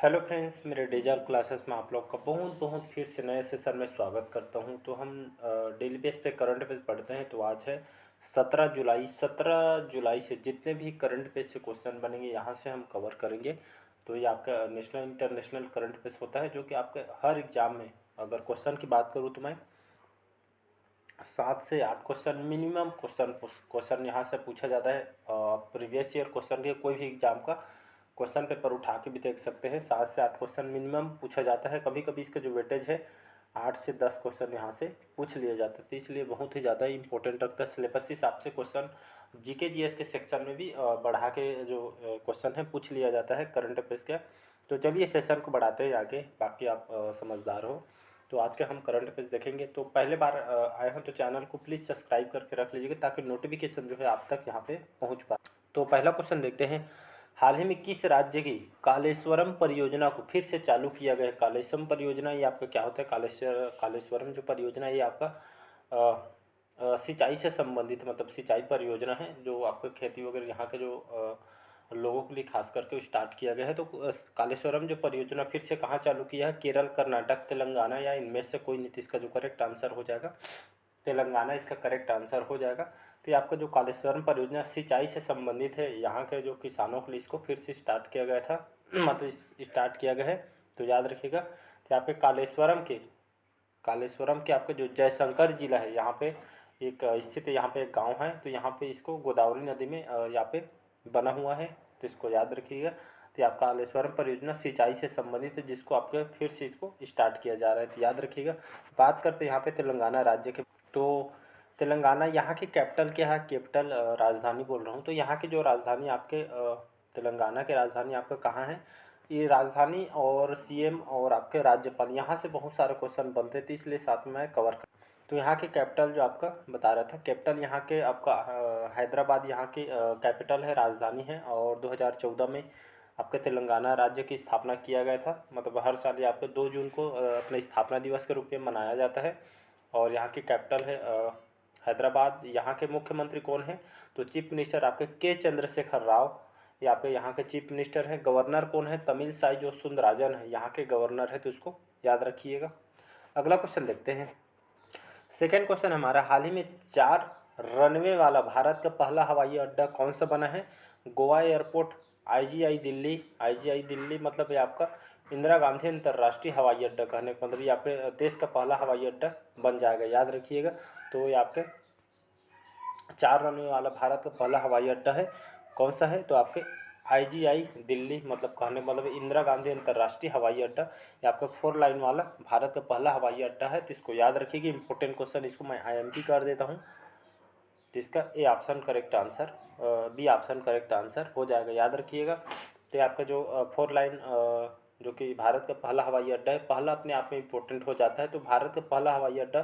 Hello friends, मेरे dazzle classes में आप लोग का बहुत बहुत फिर से नए सेशन में स्वागत करता हूं। तो हम डेली बेस पे करंट अफेयर्स पढ़ते हैं। तो आज है 17 जुलाई। 17 जुलाई से जितने भी करंट अफेयर्स से क्वेश्चन बनेंगे यहाँ से हम कवर करेंगे। तो ये आपका नेशनल इंटरनेशनल करंट अफेयर्स होता है, जो कि आपके हर एग्जाम में, अगर क्वेश्चन की बात करूँ तो मैं 7 से 8 क्वेश्चन मिनिमम क्वेश्चन यहाँ से पूछा जाता है। प्रीवियस ईयर क्वेश्चन के कोई भी एग्जाम का क्वेश्चन पेपर उठा के भी देख सकते हैं। 7 से 8 क्वेश्चन मिनिमम पूछा जाता है। कभी कभी इसका जो वेटेज है 8 से 10 क्वेश्चन यहाँ से पूछ लिया जाता है। तो इसलिए बहुत ही ज़्यादा इंपॉर्टेंट रखता है। सिलेबस के हिसाब से क्वेश्चन जीके जीएस के सेक्शन में भी बढ़ा के जो क्वेश्चन है पूछ लिया जाता है करंट अफेयर्स का। तो चलिए सेशन को बढ़ाते हैं आगे। बाकी आप समझदार हो। तो आज के हम करंट अफेयर्स देखेंगे। तो पहले बार आए हैं तो चैनल को प्लीज़ सब्सक्राइब करके रख लीजिएगा, ताकि नोटिफिकेशन जो है आप तक यहाँ पे पहुँच पाए। तो पहला क्वेश्चन देखते हैं। हाल ही में किस राज्य की कालेश्वरम परियोजना को फिर से चालू किया गया है? कालेश्वरम परियोजना ये आपका क्या होता है? कालेश्वरम जो परियोजना ये आपका सिंचाई से संबंधित, मतलब सिंचाई परियोजना है, जो आपको खेती वगैरह यहाँ के जो लोगों के लिए खास करके स्टार्ट किया गया है। तो कालेश्वरम जो परियोजना फिर से कहाँ चालू किया है? केरल, कर्नाटक, तेलंगाना या इनमें से कोई नीति? इसका जो करेक्ट आंसर हो जाएगा तेलंगाना, इसका करेक्ट आंसर हो जाएगा। तो ये आपका जो कालेश्वरम परियोजना सिंचाई से संबंधित है, यहाँ के जो किसानों के लिए इसको फिर से स्टार्ट किया गया था, मतलब स्टार्ट किया गया है। तो याद रखिएगा। तो आपके कालेश्वरम के आपके जो जयशंकर जिला है, यहाँ पे एक स्थित यहाँ पे एक गांव है। तो यहाँ पे इसको गोदावरी नदी में यहाँ पे बना हुआ है। तो इसको याद रखिएगा। तो आपका कालेश्वरम परियोजना सिंचाई से संबंधित है, जिसको आपके फिर से इसको स्टार्ट किया जा रहा है। तो याद रखिएगा। बात करते हैं यहाँ पे तेलंगाना राज्य के। तो तेलंगाना यहाँ की कैपिटल क्या है? कैपिटल राजधानी बोल रहा हूँ। तो यहाँ की जो राजधानी आपके तेलंगाना की राजधानी आपका कहाँ है? ये राजधानी और सीएम और आपके राज्यपाल, यहाँ से बहुत सारे क्वेश्चन बनते थे, इसलिए साथ में मैं कवर कर। तो यहाँ के कैपिटल जो आपका बता रहा था, कैपिटल यहाँ के आपका हैदराबाद यहाँ की कैपिटल है, राजधानी है। और 2014 में आपके तेलंगाना राज्य की स्थापना किया गया था। मतलब हर साल ये आपके 2 जून को अपने स्थापना दिवस के रूप में मनाया जाता है। और यहाँ की कैपिटल है हैदराबाद। यहाँ के मुख्यमंत्री कौन है? तो चीफ मिनिस्टर आपके के चंद्रशेखर राव, ये आपके यहाँ के चीफ मिनिस्टर हैं। गवर्नर कौन है? तमिलसाई जो सुंदरराजन है, यहाँ के गवर्नर है। तो इसको याद रखिएगा। अगला क्वेश्चन देखते हैं। सेकेंड क्वेश्चन हमारा, हाल ही में 4 रनवे वाला भारत का पहला हवाई अड्डा कौन सा बना है? गोवा एयरपोर्ट, आईजीआई दिल्ली, मतलब ये आपका इंदिरा गांधी अंतर्राष्ट्रीय हवाई अड्डा, कहने का मतलब ये आपके देश का पहला हवाई अड्डा बन जाएगा। याद रखिएगा। तो ये आपके 4 रनवे वाला भारत का पहला हवाई अड्डा है, कौन सा है? तो आपके आईजीआई दिल्ली, मतलब कहने मतलब इंदिरा गांधी अंतर्राष्ट्रीय हवाई अड्डा, ये आपका 4 लाइन वाला भारत का पहला हवाई अड्डा है। तो इसको याद रखिएगा। इंपॉर्टेंट क्वेश्चन, इसको मैं आईएमपी कर देता हूँ। तो इसका A option correct answer, B option correct answer हो जाएगा। याद रखिएगा। तो आपका जो 4 लाइन जो कि भारत का पहला हवाई अड्डा है, पहला अपने आप में इम्पोर्टेंट हो जाता है। तो भारत का पहला हवाई अड्डा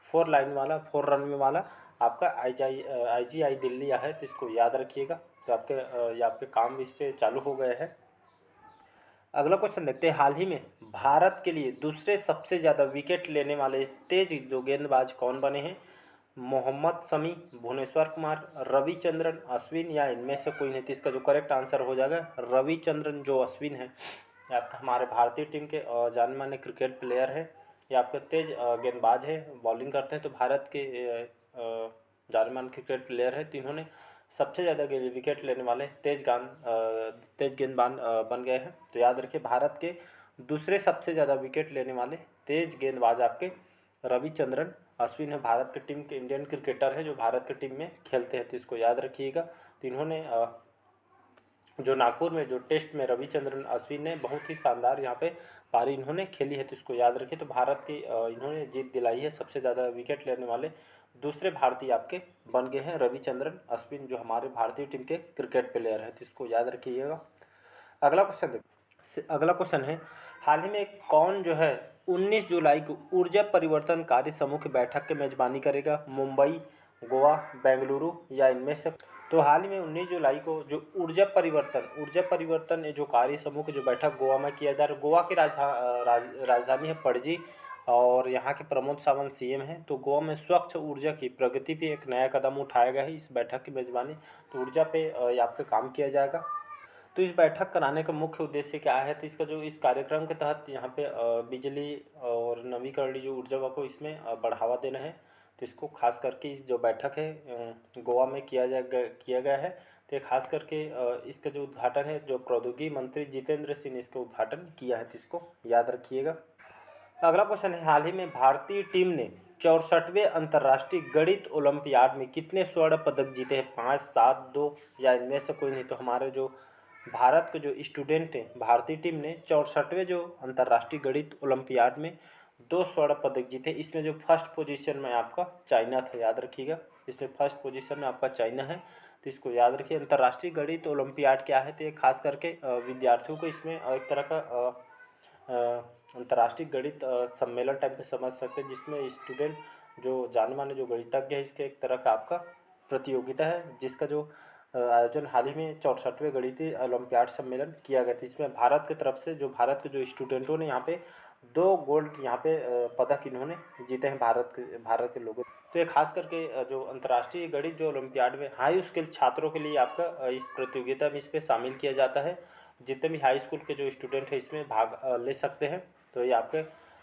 4 लाइन वाला, 4 रनवे वाला आपका आईजीआई दिल्ली है। तो इसको याद रखिएगा। तो आपके ये आपके काम इस पर चालू हो गए हैं। अगला क्वेश्चन देखते हैं। हाल ही में भारत के लिए दूसरे सबसे ज़्यादा विकेट लेने वाले तेज जो गेंदबाज कौन बने हैं? मोहम्मद शमी, भुवनेश्वर कुमार, रविचंद्रन अश्विन या इनमें से कोई नहीं? तो इसका जो करेक्ट आंसर हो जाएगा रविचंद्रन जो अश्विन है, ये आपका हमारे भारतीय टीम के जाने माने क्रिकेट प्लेयर है। ये आपके तेज गेंदबाज है, बॉलिंग करते हैं। तो भारत के जाने माने क्रिकेट प्लेयर है। तो इन्होंने सबसे ज़्यादा विकेट लेने वाले तेज गेंदबाज बन गए हैं। तो याद रखिए, भारत के दूसरे सबसे ज़्यादा विकेट लेने वाले तेज गेंदबाज आपके रविचंद्रन अश्विन है। भारत के टीम के इंडियन क्रिकेटर है, जो भारत की टीम में खेलते हैं। तो इसको याद रखिएगा। तो इन्होंने जो नागपुर में जो टेस्ट में रविचंद्रन अश्विन ने बहुत ही शानदार यहाँ पे पारी इन्होंने खेली है। तो इसको याद रखिए। तो भारत की इन्होंने जीत दिलाई है। सबसे ज़्यादा विकेट लेने वाले दूसरे भारतीय आपके बन गए हैं रविचंद्रन अश्विन, जो हमारे भारतीय टीम के क्रिकेट प्लेयर हैं। तो इसको याद रखिएगा। अगला क्वेश्चन है, हाल ही में कौन जो है 19 जुलाई को ऊर्जा परिवर्तन कार्य समूह की बैठक की मेजबानी करेगा? मुंबई, गोवा, बेंगलुरु या इनमें से? तो हाल ही में 19 जुलाई को जो ऊर्जा परिवर्तन ये जो कार्य समूह की जो बैठक गोवा में किया जा रहा है। गोवा की राजधानी है पणजी, और यहाँ के प्रमोद सावंत सीएम हैं। तो गोवा में स्वच्छ ऊर्जा की प्रगति पे एक नया कदम उठाया गया है इस बैठक की मेजबानी। तो ऊर्जा पे यहाँ पे काम किया जाएगा। तो इस बैठक कराने का मुख्य उद्देश्य क्या है? तो इसका जो इस कार्यक्रम के तहत यहाँ पे बिजली और नवीकरणीय जो ऊर्जा को इसमें बढ़ावा देना है। तो इसको खास करके इस जो बैठक है गोवा में किया गया है। तो ये खास करके इसका जो उद्घाटन है जो प्रौद्योगिकी मंत्री जितेंद्र सिंह ने इसका उद्घाटन किया है, तो इसको याद रखिएगा। अगला क्वेश्चन है, हाल ही में भारतीय टीम ने 64वें अंतर्राष्ट्रीय गणित ओलंपियाड में कितने स्वर्ण पदक जीते हैं? 5, 7, 2 या इनमें से कोई नहीं। तो हमारे जो भारत के जो स्टूडेंट हैं, भारतीय टीम ने 64वें जो अंतर्राष्ट्रीय गणित ओलंपियाड में 2 स्वर्ण पदक जीते। इसमें जो फर्स्ट पोजीशन में आपका चाइना था, याद रखिएगा। इसमें फर्स्ट पोजीशन में आपका चाइना है, तो इसको याद रखिए। अंतर्राष्ट्रीय गणित ओलंपियाड क्या है? तो ये खास करके विद्यार्थियों को इसमें एक तरह का अंतर्राष्ट्रीय गणित सम्मेलन टाइप में समझ सकते हैं, जिसमें स्टूडेंट जो जाने माने जो गणितज्ञ है, इसके एक तरह का आपका प्रतियोगिता है, जिसका जो आयोजन हाल ही में 64वें गणितीय ओलंपियाड सम्मेलन किया गया था। इसमें भारत की तरफ से जो भारत के जो स्टूडेंटों ने यहाँ पे 2 गोल्ड यहाँ पे पदक इन्होंने जीते हैं भारत के लोगों। तो ये खास करके जो अंतर्राष्ट्रीय गणित जो ओलंपियाड में हाई स्किल छात्रों के लिए आपका इस प्रतियोगिता में इस पर शामिल किया जाता है। जितने भी हाई स्कूल के जो स्टूडेंट हैं इसमें भाग ले सकते हैं। तो ये आपके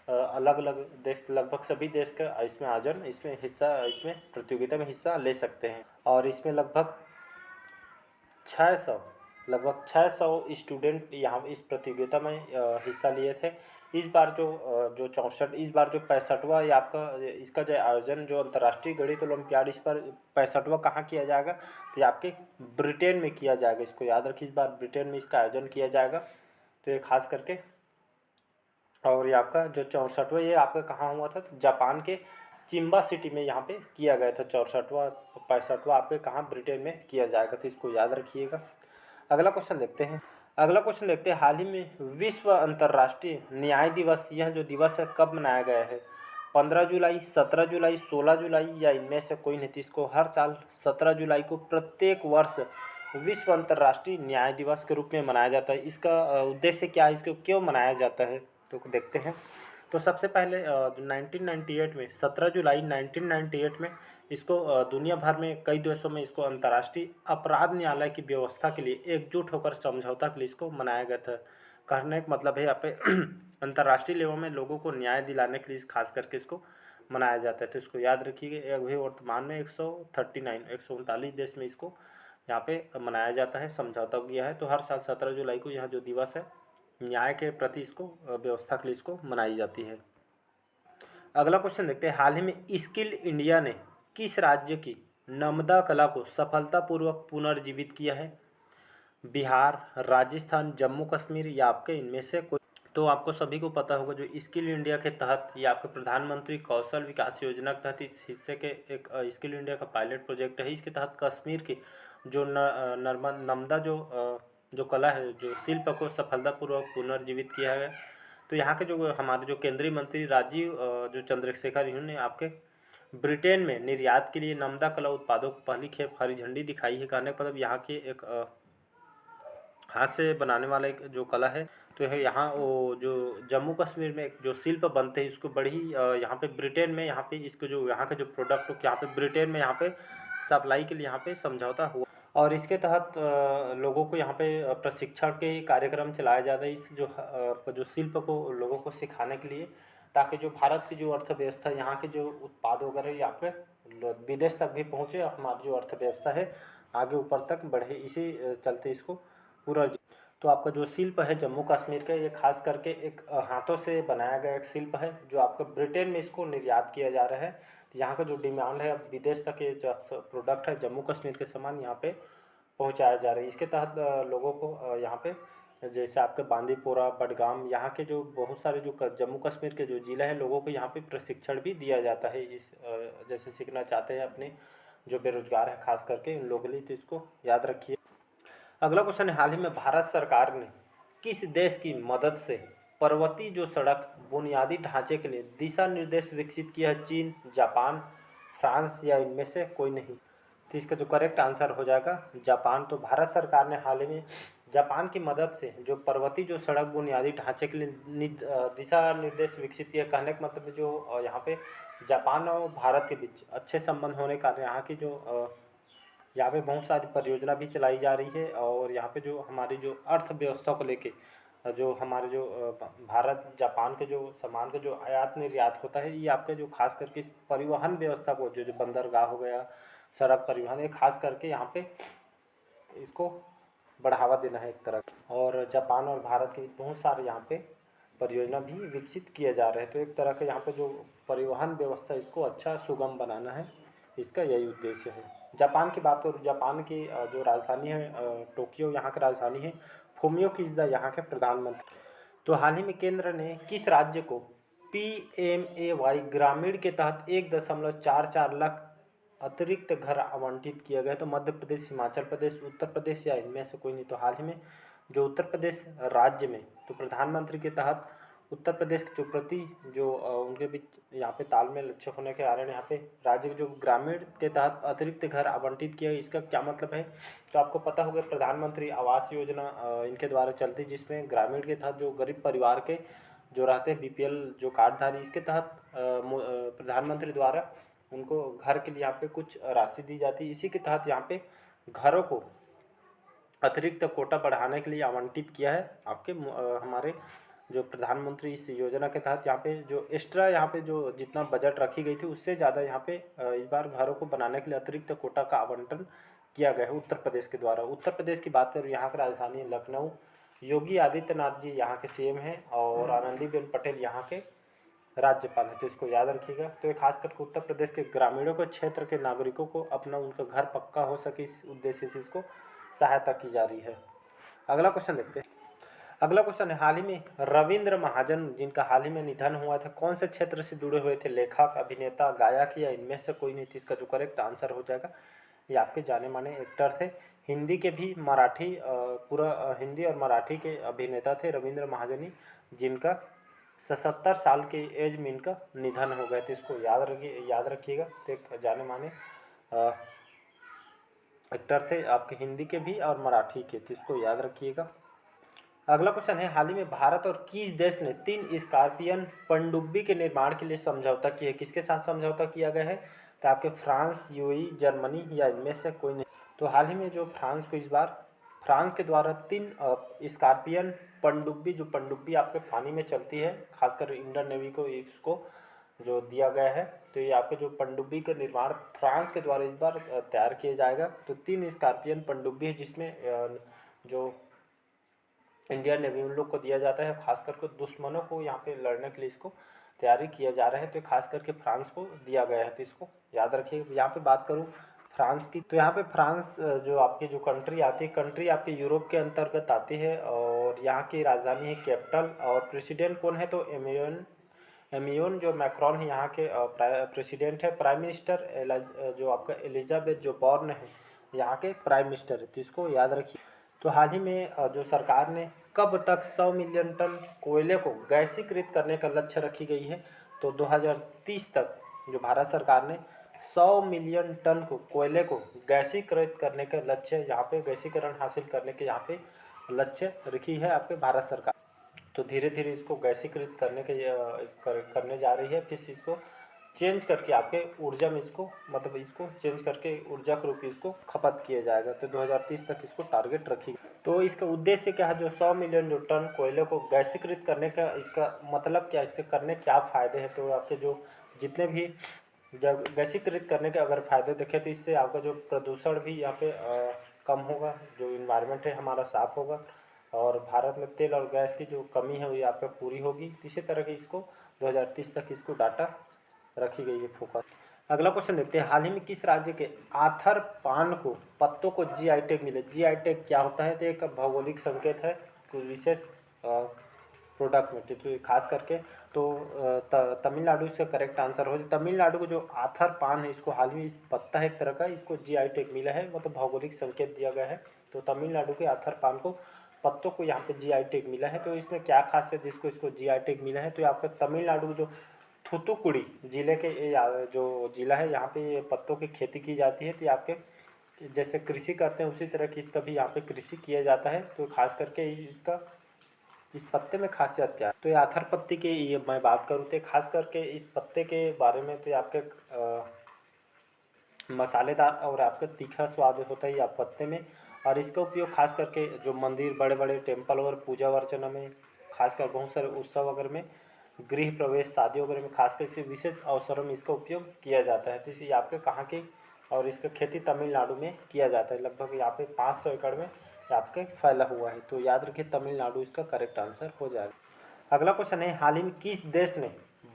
अलग अलग देश, लगभग सभी देश का इसमें आयोजन इसमें प्रतियोगिता में हिस्सा ले सकते हैं। और इसमें लगभग 600 स्टूडेंट यहाँ इस प्रतियोगिता में हिस्सा लिए थे। इस बार जो 65वां ये आपका इसका जो आयोजन जो अंतर्राष्ट्रीय गणित ओलंपियाड, इस पर 65वां कहाँ किया जाएगा? तो ये आपके ब्रिटेन में किया जाएगा। इसको याद रखिए, इस बार ब्रिटेन में इसका आयोजन किया जाएगा। तो ये खास करके, और ये आपका जो 64वां ये आपका कहाँ हुआ था? तो जापान के चिम्बा सिटी में यहाँ पे किया गया था। 65वां आपके कहाँ? ब्रिटेन में किया जाएगा, तो इसको याद रखिएगा। अगला क्वेश्चन देखते हैं, हाल ही में विश्व अंतर्राष्ट्रीय न्याय दिवस, यह जो दिवस है कब मनाया गया है? 15 जुलाई, 17 जुलाई, 16 जुलाई या इनमें से कोई नहीं। इसको हर साल 17 जुलाई को प्रत्येक वर्ष विश्व अंतर्राष्ट्रीय न्याय दिवस के रूप में मनाया जाता है। इसका उद्देश्य क्या है? इसको क्यों मनाया जाता है? तो देखते हैं। तो सबसे पहले 1998 में 17 जुलाई 1998 में इसको दुनिया भर में कई देशों में इसको अंतर्राष्ट्रीय अपराध न्यायालय की व्यवस्था के लिए एकजुट होकर समझौता के लिए इसको मनाया गया था। कहने का मतलब है यहाँ पे अंतर्राष्ट्रीय लेवल में लोगों को न्याय दिलाने के लिए खास करके इसको मनाया जाता है। तो इसको याद रखिएगा। अभी वर्तमान में 139 देश में इसको यहाँ पे मनाया जाता है, समझौता किया है। तो हर साल 17 जुलाई को यह जो दिवस है न्याय के प्रति इसको व्यवस्था के लिए इसको मनाई जाती है। अगला क्वेश्चन देखते हैं, हाल ही में स्किल इंडिया ने किस राज्य की नर्मदा कला को सफलतापूर्वक पुनर्जीवित किया है? बिहार, राजस्थान, जम्मू कश्मीर या आपके इनमें से कोई। तो आपको सभी को पता होगा जो स्किल इंडिया के तहत ये आपके प्रधानमंत्री कौशल विकास योजना के तहत इस हिस्से के एक स्किल इंडिया का पायलट प्रोजेक्ट है। इसके तहत कश्मीर की जो नर्मदा जो कला है, जो शिल्प को सफलतापूर्वक पुनर्जीवित किया है। तो यहाँ के जो हमारे जो केंद्रीय मंत्री राजीव जो चंद्रशेखर, इन्होंने आपके ब्रिटेन में निर्यात के लिए नर्मदा कला उत्पादों को पहली खेप हरी झंडी दिखाई है। कहने का मतलब यहाँ के एक हाथ से बनाने वाला एक जो कला है, तो है यहाँ वो जो जम्मू कश्मीर में जो शिल्प बनते हैं इसको बड़ी यहाँ पे ब्रिटेन में यहाँ पे इसको जो यहाँ के जो प्रोडक्ट यहाँ पे ब्रिटेन में यहाँ पे सप्लाई के लिए यहाँ पे समझौता हुआ। और इसके तहत लोगों को यहाँ पे प्रशिक्षण के कार्यक्रम चलाया जाता है इस जो शिल्प को लोगों को सिखाने के लिए, ताकि जो भारत की जो अर्थव्यवस्था, यहाँ के जो उत्पाद वगैरह यहाँ पे विदेश तक भी पहुँचे, हमारी जो अर्थव्यवस्था है आगे ऊपर तक बढ़े। इसी चलते इसको पूरा। तो आपका जो शिल्प है जम्मू कश्मीर का, ये खास करके एक हाथों से बनाया गया एक शिल्प है, जो आपका ब्रिटेन में इसको निर्यात किया जा रहा है। तो यहाँ का जो डिमांड है, अब विदेश तक ये जो प्रोडक्ट है जम्मू कश्मीर के सामान यहाँ पे पहुँचाया जा रहा है। इसके तहत लोगों को यहाँ पे जैसे आपके बांदीपोरा, बडगाम, यहाँ के जो बहुत सारे जो जम्मू कश्मीर के जो ज़िले हैं, लोगों को यहाँ पे प्रशिक्षण भी दिया जाता है। इस जैसे सीखना चाहते हैं अपने जो बेरोजगार है खास करके उन लोगों के लिए, तो इसको याद रखिए। अगला क्वेश्चन है, हाल ही में भारत सरकार ने किस देश की मदद से पर्वतीय जो सड़क बुनियादी ढांचे के लिए दिशा निर्देश विकसित किया है? चीन, जापान, फ्रांस या इनमें से कोई नहीं। तो इसका जो करेक्ट आंसर हो जाएगा जापान। तो भारत सरकार ने हाल ही में जापान की मदद से जो पर्वतीय जो सड़क बुनियादी ढांचे के लिए दिशा निर्देश विकसित किया। कहने का मतलब जो यहाँ पे जापान और भारत के बीच अच्छे संबंध होने के कारण यहाँ पे बहुत सारी परियोजना भी चलाई जा रही है। और यहाँ पे जो हमारी जो अर्थव्यवस्था को लेके जो हमारे जो भारत जापान के जो सामान का जो आयात निर्यात होता है, ये आपके जो खास करके इस परिवहन व्यवस्था को जो जो बंदरगाह हो गया, सड़क परिवहन, ये खास करके यहाँ पे इसको बढ़ावा देना है एक तरह का। और जापान और भारत के बहुत सारे यहाँ पे परियोजना भी विकसित किए जा रहे हैं। तो एक तरह के यहाँ पे जो परिवहन व्यवस्था इसको अच्छा सुगम बनाना है, इसका यही उद्देश्य है। जापान की बात करूँ, जापान की जो राजधानी है टोक्यो यहाँ की राजधानी है। फूमियो किशिदा यहाँ के प्रधानमंत्री। तो हाल ही में केंद्र ने किस राज्य को PMAY ग्रामीण के तहत 1.44 लाख अतिरिक्त घर आवंटित किया गया? तो मध्य प्रदेश, हिमाचल प्रदेश, उत्तर प्रदेश या इनमें से कोई नहीं। तो हाल ही में जो उत्तर प्रदेश राज्य में तो प्रधानमंत्री के तहत उत्तर प्रदेश के जो प्रति जो उनके बीच यहाँ पे तालमेल अच्छे होने के कारण यहाँ पे राज्य के जो ग्रामीण के तहत अतिरिक्त घर आवंटित किया गया। इसका क्या मतलब है? तो आपको पता होगा प्रधानमंत्री आवास योजना इनके द्वारा चलती, जिसमें ग्रामीण के तहत जो गरीब परिवार के जो रहते हैं BPL जो कार्डधारी, इसके तहत प्रधानमंत्री द्वारा उनको घर के लिए यहाँ पे कुछ राशि दी जाती है। इसी के तहत यहाँ पे घरों को अतिरिक्त कोटा बढ़ाने के लिए आवंटित किया है आपके हमारे जो प्रधानमंत्री इस योजना के तहत। यहाँ पे जो एक्स्ट्रा यहाँ पे जो जितना बजट रखी गई थी उससे ज़्यादा यहाँ पे इस बार घरों को बनाने के लिए अतिरिक्त कोटा का आवंटन किया गया है उत्तर प्रदेश के द्वारा। उत्तर प्रदेश की बात करूँ, यहाँ की राजधानी लखनऊ। योगी आदित्यनाथ जी यहाँ के CM हैं और आनंदीबेन पटेल यहाँ के राज्यपाल है। तो इसको याद रखिएगा। तो ये खास करके उत्तर प्रदेश के ग्रामीणों के क्षेत्र के नागरिकों को अपना उनका घर पक्का हो सके, इस उद्देश्य से इसको सहायता की जा रही है। अगला क्वेश्चन देखते हैं। अगला क्वेश्चन है, हाल ही में रविंद्र महाजन जिनका हाल ही में निधन हुआ था, कौन से क्षेत्र से जुड़े हुए थे? लेखक, अभिनेता, गायक या इनमें से कोई नहीं थी? इसका जो करेक्ट आंसर हो जाएगा, ये आपके जाने माने एक्टर थे। हिंदी के भी मराठी पूरा हिंदी और मराठी के अभिनेता थे रविंद्र महाजनी, जिनका 77 साल के एज में इनका निधन हो गया। तो इसको याद रखिएगा। तो एक जाने माने एक्टर थे आपके हिंदी के भी और मराठी के, तो इसको याद रखिएगा। अगला क्वेश्चन है, हाल ही में भारत और किस देश ने 3 स्कॉर्पियन पनडुब्बी के निर्माण के लिए समझौता किया है? किसके साथ समझौता किया गया है? तो आपके फ्रांस, UAE, जर्मनी या इनमें से कोई नहीं। तो हाल ही में जो फ्रांस को इस बार फ्रांस के द्वारा 3 स्कॉर्पियन पनडुब्बी, जो पनडुब्बी आपके पानी में चलती है, खासकर इंडियन नेवी को इसको जो दिया गया है। तो ये आपके जो पनडुब्बी का निर्माण फ्रांस के द्वारा इस बार तैयार किया जाएगा। तो 3 स्कॉर्पियन पनडुब्बी है, जिसमें जो इंडियन नेवी उन लोग को दिया जाता है, खास करके दुश्मनों को यहाँ पे लड़ने के लिए इसको तैयारी किया जा रहा है। तो खास करके फ्रांस को दिया गया है, तो इसको याद रखिए। यहाँ पे बात करूँ फ्रांस की, तो यहाँ पे फ्रांस जो आपकी जो कंट्री आती है, कंट्री आपके यूरोप के अंतर्गत आती है और यहाँ की राजधानी है कैपिटल। और प्रेसिडेंट कौन है? तो एमियोन जो मैक्रॉन है यहाँ के प्रेसिडेंट है। प्राइम मिनिस्टर जो आपका एलिजाबेथ जो बॉर्न है यहाँ के प्राइम मिनिस्टर है, तो इसको याद रखिए। तो हाल ही में जो सरकार ने कब तक 100 मिलियन टन कोयले को गैसीकृत करने का लक्ष्य रखी गई है? तो 2030 तक जो भारत सरकार ने 100 मिलियन टन को कोयले को गैसीकृत करने का लक्ष्य, यहाँ पे गैसीकरण हासिल करने के यहाँ पे लक्ष्य रखी है आपके भारत सरकार। तो धीरे धीरे इसको गैसीकृत करने जा रही है, फिर इसको चेंज करके आपके ऊर्जा में इसको मतलब इसको चेंज करके ऊर्जा के रूप में इसको खपत किया जाएगा। तो 2030 तक इसको टारगेट रखी। तो इसका उद्देश्य क्या है? जो 100 मिलियन जो टन कोयले को गैसीकृत करने का, इसका मतलब क्या, इससे करने क्या फ़ायदे हैं? तो आपके जो जितने भी जब गैसीकृत करने के अगर फ़ायदे देखें तो इससे आपका जो प्रदूषण भी यहाँ पे कम होगा, जो इन्वायरमेंट है हमारा साफ़ होगा और भारत में तेल और गैस की जो कमी है वो यहाँ पे पूरी होगी। इसी तरह के इसको 2030 तक इसको डाटा रखी गई है फोकस। अगला क्वेश्चन देखते हैं, हाल ही में किस राज्य के आथर पान को पत्तों को GI टैग मिले? GI टैग क्या होता है? तो एक भौगोलिक संकेत है कोई विशेष प्रोडक्ट में। तो खास करके तो तमिलनाडु से करेक्ट आंसर हो। तमिलनाडु को जो आथर पान है, इसको हाल ही में इस पत्ता है एक तरह का, इसको GI टैग मिला है, मतलब भौगोलिक संकेत दिया गया है। तो तमिलनाडु के आथर पान को पत्तों को यहाँ पे GI टैग मिला है। तो इसमें क्या खासियत जिसको इसको GI टैग मिला है? तो आपका तमिलनाडु जो थूथुकुड़ी जिले के जो जिला है, यहाँ पे ये पत्तों की खेती की जाती है। तो आपके जैसे कृषि करते हैं उसी तरह की इसका भी यहाँ पे कृषि किया जाता है। तो खास करके इसका इस पत्ते में खासियत क्या है? तो ये आथर पत्ती की ये मैं बात करूँ तो खास करके इस पत्ते के बारे में, तो आपके मसालेदार और आपका तीखा स्वाद होता है ये आप पत्ते में। और इसका उपयोग खास करके जो मंदिर, बड़े बड़े टेम्पल और पूजा अर्चना में, खासकर बहुत सारे उत्सव वगैरह में, गृह प्रवेश, शादी वगैरह में खासकर से विशेष अवसरों में इसका उपयोग किया जाता है। तो इसे आपके कहाँ के, और इसका खेती तमिलनाडु में किया जाता है। लगभग यहाँ पे 500 एकड़ में आपके फैला हुआ है। तो याद रखिए तमिलनाडु इसका करेक्ट आंसर हो जाएगा। अगला क्वेश्चन है, हाल ही में किस देश ने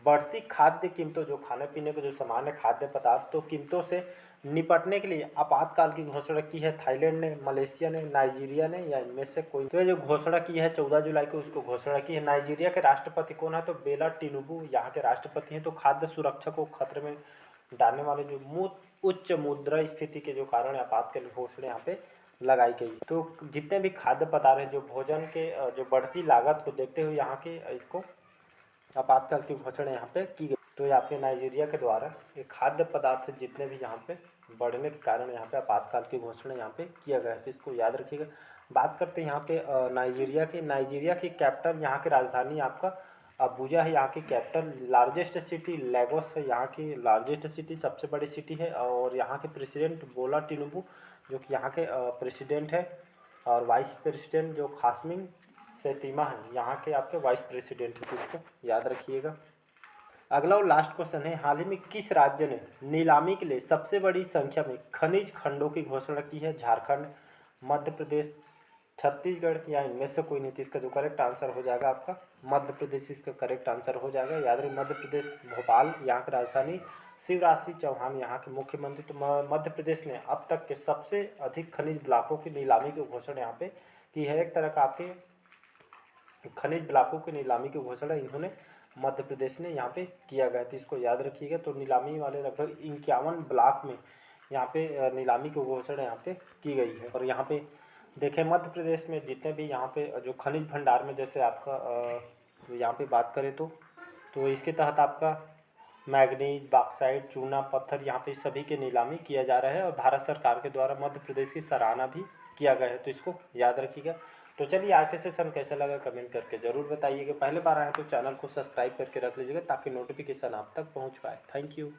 बढ़ती खाद्य कीमतों, जो खाने पीने के जो सामान्य खाद्य पदार्थ तो कीमतों से निपटने के लिए आपातकाल की घोषणा की है? थाईलैंड ने, मलेशिया ने, नाइजीरिया ने, या इनमें से कोई? तो ये जो घोषणा की है 14 जुलाई को उसको घोषणा की है। नाइजीरिया के राष्ट्रपति कौन है? तो बेला टिनुबू यहाँ के राष्ट्रपति हैं। तो खाद्य सुरक्षा को खतरे में डालने वाले जो उच्च मुद्रास्फीति के जो कारण आपातकालीन घोषणा यहाँ पे लगाई गई। तो जितने भी खाद्य पदार्थ हैं, जो भोजन के जो बढ़ती लागत को देखते हुए यहाँ के इसको आपातकाल की घोषणा यहाँ पे की गई। तो ये आपके नाइजीरिया के द्वारा ये खाद्य पदार्थ जितने भी यहाँ पे बढ़ने के कारण यहाँ पे आपातकाल की घोषणा यहाँ पे किया गया है। तो इसको याद रखिएगा। बात करते हैं यहाँ पे नाइजीरिया की कैपिटल, यहाँ की राजधानी आपका अबुजा है। यहाँ की कैपिटल, लार्जेस्ट सिटी लेगोस है, यहाँ की लार्जेस्ट सिटी, सबसे बड़ी सिटी है। और यहाँ के प्रेसिडेंट बोला टिनुबू जो कि यहाँ के प्रेसिडेंट है। और वाइस प्रेसिडेंट जो खासमिंग सेतीमा है, यहाँ के आपके वाइस प्रेसिडेंट है। तो इसको याद रखिएगा। अगला और लास्ट क्वेश्चन है, हाल ही में किस राज्य ने नीलामी के लिए सबसे बड़ी संख्या में खनिज खंडों की घोषणा की है? झारखंड, मध्य प्रदेश, छत्तीसगढ़, या इनमें से कोई नहीं? तो इसका जो करेक्ट आंसर हो जाएगा आपका मध्य प्रदेश, इसका करेक्ट आंसर हो जाएगा। याद रखिए मध्य प्रदेश, भोपाल यहाँ की राजधानी, शिवराज सिंह चौहान यहाँ के मुख्यमंत्री। तो मध्य प्रदेश ने अब तक के सबसे अधिक खनिज ब्लॉकों की नीलामी की घोषणा यहाँ पे की है। एक तरह का आपके खनिज ब्लॉकों की नीलामी की घोषणा इन्होंने मध्य प्रदेश ने यहाँ पे किया गया। तो इसको याद रखिएगा। तो नीलामी वाले लगभग 51 ब्लॉक में यहाँ पे नीलामी की घोषणा यहाँ पे की गई है। और यहाँ पे देखें मध्य प्रदेश में जितने भी यहाँ पे जो खनिज भंडार में, जैसे आपका यहाँ पे बात करें तो इसके तहत आपका मैग्नीज, बॉक्साइट, चूना पत्थर, यहाँ पे सभी के नीलामी किया जा रहा है। और भारत सरकार के द्वारा मध्य प्रदेश की सराहना भी किया गया है। तो इसको याद रखिएगा। तो चलिए आज के सेशन कैसा लगा कमेंट करके ज़रूर बताइएगा। पहले बार आए तो चैनल को सब्सक्राइब करके रख लीजिएगा ताकि नोटिफिकेशन आप तक पहुँच पाए। Thank you.